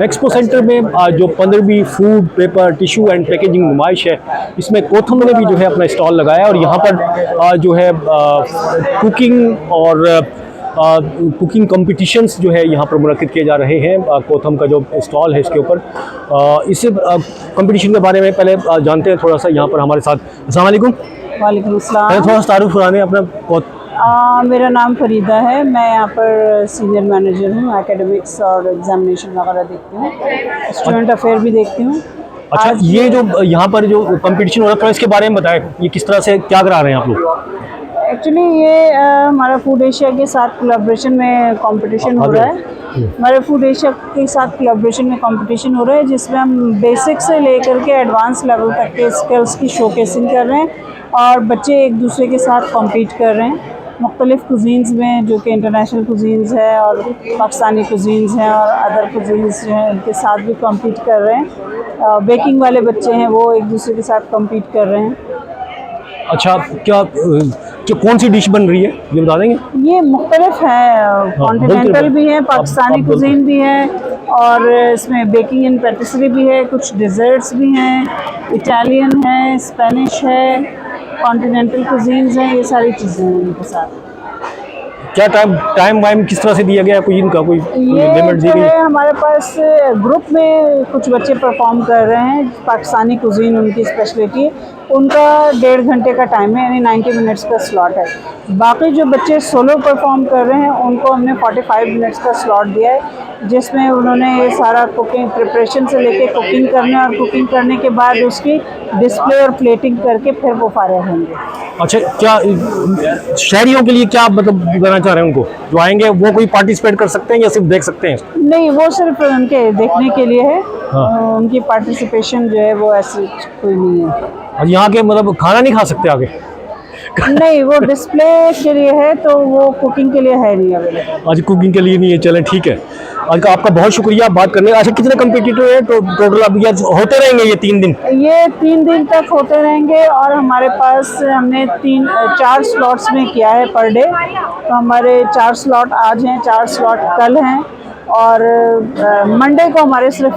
Expo centre में जो 15वीं food paper tissue and packaging नुमाइश है, इसमें कोथम ने भी जो है अपना स्टॉल लगाया और यहाँ पर जो है कुकिंग और कुकिंग कंपटीशंस जो है यहाँ पर मुनक्किद किए जा रहे हैं। कोथम का जो स्टॉल है इसके ऊपर इस कंपटीशन के बारे में पहले जानते हैं थोड़ा सा। यहाँ पर हमारे साथ अस्सलाम वालेकुम। वालेकुम अस्सलाम। थोड़ा सा तारुफ कराने अपना। मेरा नाम फरीदा है, मैं यहाँ पर सीनियर मैनेजर हूँ। एकेडमिक्स और एग्जामिनेशन वगैरह देखती हूँ, स्टूडेंट अफेयर भी देखती हूँ। अच्छा, ये जो यहाँ पर जो कंपटीशन हो रहा है इसके बारे में बताएं, ये किस तरह से क्या करा रहे हैं आप लोग? एक्चुअली ये हमारा फूड एशिया के साथ कोलैबोरेशन में कंपटीशन हो रहा है। हमारे फूड एशिया के साथ कोलैबोरेशन में कंपटीशन हो रहा है, जिसमें हम बेसिक से लेकर के एडवांस लेवल तक के स्किल्स की शोकेसिंग कर रहे हैं और बच्चे एक दूसरे के साथ कॉम्पीट कर रहे हैं मुख्तलिफ़ कुजीन्स में, जो कि इंटरनेशनल कुजीन्स है और पाकिस्तानी कुजीन्स हैं और अदर कुजीन्स जो हैं उनके साथ भी कॉम्पीट कर रहे हैं। बेकिंग वाले बच्चे हैं वो एक दूसरे के साथ कॉम्पीट कर रहे हैं। अच्छा, क्या कौन सी डिश बन रही है ये बता देंगे? ये मुख्तलिफ है, कॉन्टिनेंटल भी है, पाकिस्तानी कुजीन भी है और इसमें बेकिंग एंड पेटिसरी भी है, कुछ डिज़र्ट्स भी हैं, इटालियन है, स्पेनिश है, कॉन्टिनेंटल कुजीन्स हैं, ये सारी चीज़ें हैं उनके साथ। क्या टाइम वाइम किस तरह से दिया गया कोई इनका कोई लिमिट दी गई? हमारे पास ग्रुप में कुछ बच्चे परफॉर्म कर रहे हैं, पाकिस्तानी कुजीन उनकी स्पेशलिटी है, उनका 1.5 घंटे का टाइम है, यानी 90 मिनट्स का स्लॉट है। बाकी जो बच्चे सोलो परफॉर्म कर रहे हैं उनको हमने 45 मिनट्स का स्लॉट दिया है, जिसमें उन्होंने ये सारा कुकिंग प्रिपरेशन से लेके कुकिंग करना और कुकिंग करने के बाद उसकी डिस्प्ले और प्लेटिंग करके फिर वो फारिग होंगे। अच्छा, क्या शहरियों के लिए क्या मतलब बताना चाह रहे हैं? उनको जो आएंगे वो कोई पार्टिसिपेट कर सकते हैं या सिर्फ देख सकते हैं? नहीं, वो सिर्फ उनके देखने के लिए है। हाँ। उनकी पार्टिसिपेशन जो है वो ऐसी कोई नहीं है। और यहाँ के मतलब खाना नहीं खा सकते आगे? नहीं, वो डिस्प्ले के लिए है, तो वो कुकिंग के लिए है नहीं अवेलेबल। आज कुकिंग के लिए नहीं है, चलें ठीक है। आज का आपका बहुत शुक्रिया बात करने। अच्छा, कितने कम्पिटिटर हैं तो टोटल अब ये होते रहेंगे ये 3 दिन? ये 3 दिन तक होते रहेंगे और हमारे पास हमने 4 स्लॉट्स में किया है पर डे। तो हमारे 4 स्लॉट आज हैं, 4 स्लॉट कल हैं और मंडे को हमारे सिर्फ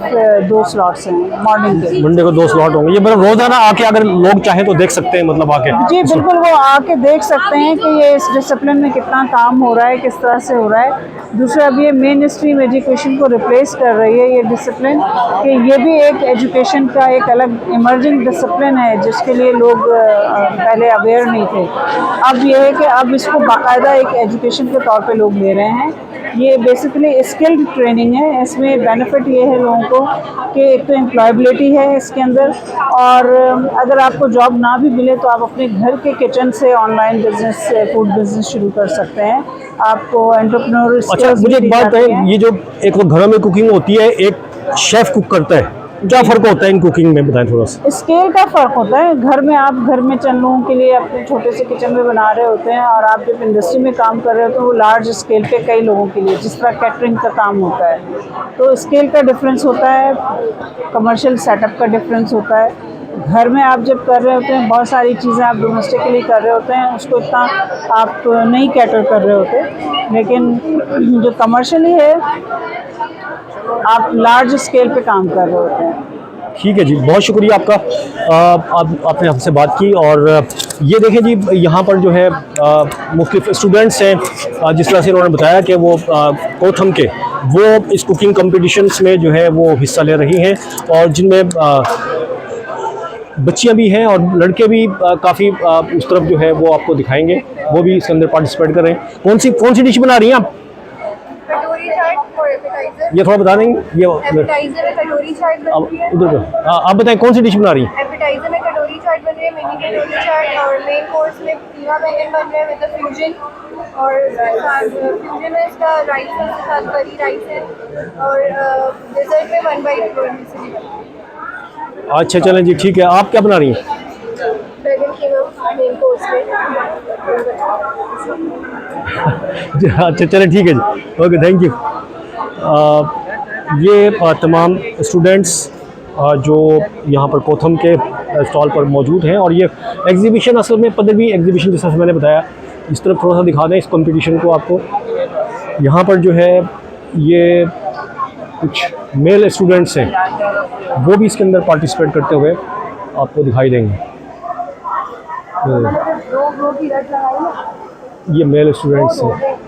2 स्लॉट्स हैं मॉर्निंग के। मंडे को 2 स्लॉट होंगे। ये मतलब रोजाना आके अगर लोग चाहें तो देख सकते हैं, मतलब आके? जी बिल्कुल, वो आके देख सकते हैं कि ये इस डिसिप्लिन में कितना काम हो रहा है, किस तरह से हो रहा है। दूसरा, अब ये मेन स्ट्रीम एजुकेशन को रिप्लेस कर रही है ये डिसिप्लिन, कि ये भी एक एजुकेशन का एक अलग इमर्जिंग डिसिप्लिन है जिसके लिए लोग पहले अवेयर नहीं थे। अब ये है कि अब इसको बाकायदा एक एजुकेशन के तौर पे लोग ले रहे हैं। ये बेसिकली स्किल्ड ट्रेनिंग है। इसमें बेनिफिट ये है लोगों को कि एक तो एम्प्लॉयबिलिटी है इसके अंदर, और अगर आपको जॉब ना भी मिले तो आप अपने घर के किचन से ऑनलाइन बिजनेस, फूड बिजनेस शुरू कर सकते हैं। आपको एंटरप्रेन्योर। अच्छा, मुझे एक बात है, ये जो एक तो घरों में कुकिंग होती है, एक शेफ कुक करता है, क्या फ़र्क होता है इन कुकिंग में, बताएं थोड़ा सा? स्केल का फ़र्क होता है। घर में आप घर में चंद लोगों के लिए अपने छोटे से किचन में बना रहे होते हैं, और आप जब इंडस्ट्री में काम कर रहे होते हैं वो लार्ज स्केल पे कई लोगों के लिए, जिस तरह कैटरिंग का काम होता है, तो स्केल का डिफरेंस होता है, कमर्शियल सेटअप का डिफरेंस होता है। घर में आप जब कर रहे होते हैं बहुत सारी चीज़ें आप डोमेस्टिकली कर रहे होते हैं, उसको इतना आप नहीं कैटर कर रहे होते, लेकिन जो कमर्शियली है आप लार्ज स्केल पे काम कर रहे होते हैं। ठीक है जी, बहुत शुक्रिया आपका। आपने हमसे बात की। और ये देखें जी, यहाँ पर जो है मुख्तलिफ स्टूडेंट्स हैं, जिस तरह से उन्होंने बताया कि वो कोथम के वो इस कुकिंग कंपटीशंस में जो है वो हिस्सा ले रही हैं, और जिनमें बच्चियाँ भी हैं और लड़के भी काफ़ी उस तरफ जो है वो आपको दिखाएंगे, वो भी इसके अंदर पार्टिसिपेट कर रहे हैं। कौन सी डिश बना रही हैं आप? ये थोड़ा बता देंगे? ये एपेटाइजर है, कटोरी चाट बन रही है। उधर आप बताएं कौन सी डिश बना रही हैं? एपेटाइजर में कटोरी चाट बन रही है, मिनी कटोरी चाट, और मेन कोर्स में कीमा बैंगन बन रहा है विद फ्यूजन, और फ्यूजन में इसका राइस है, उसके साथ करी राइस है, और डेजर्ट में 1 बाइट रोटी। अच्छा चलें जी, ठीक है। आप क्या बना रही हैं? बैगन कीमा मेन कोर्स में। अच्छा चलें, ठीक है जी, ओके, थैंक यू। ये तमाम स्टूडेंट्स जो यहाँ पर कोथम के स्टॉल पर मौजूद हैं, और ये एग्जीबिशन असल में 15वीं एग्जीबिशन, जैसा मैंने बताया, इस तरफ थोड़ा सा दिखा दें इस कंपटीशन को आपको। यहाँ पर जो है ये कुछ मेल स्टूडेंट्स हैं वो भी इसके अंदर पार्टिसिपेट करते हुए आपको दिखाई देंगे। ये मेल स्टूडेंट्स हैं।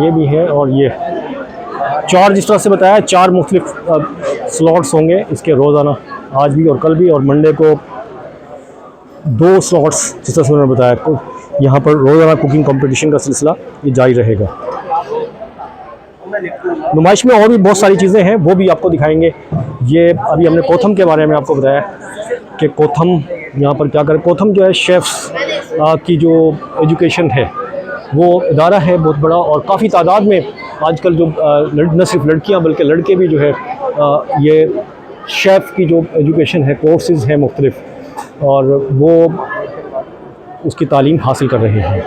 ये भी है और ये 4 जिस तरह से बताया 4 मुख्तलिफ स्लॉट्स होंगे इसके रोज़ाना, आज भी और कल भी, और मंडे को 2 स्लॉट्स जिस तरह से उन्होंने बताया। तो यहाँ पर रोज़ाना कुकिंग कंपटीशन का सिलसिला ये जारी रहेगा। नुमाइश में और भी बहुत सारी चीज़ें हैं वो भी आपको दिखाएंगे। ये अभी हमने कोथम के बारे में आपको बताया कि कोथम यहाँ पर क्या करें। कोथम जो है शेफ़्स की जो एजुकेशन है वो इदारा है बहुत बड़ा, और काफ़ी तादाद में आजकल जो न सिर्फ लड़कियाँ बल्कि लड़के भी जो है ये शेफ़ की जो एजुकेशन है, कोर्सेज़ हैं मुख्तलिफ, और वो उसकी तालीम हासिल कर रहे हैं।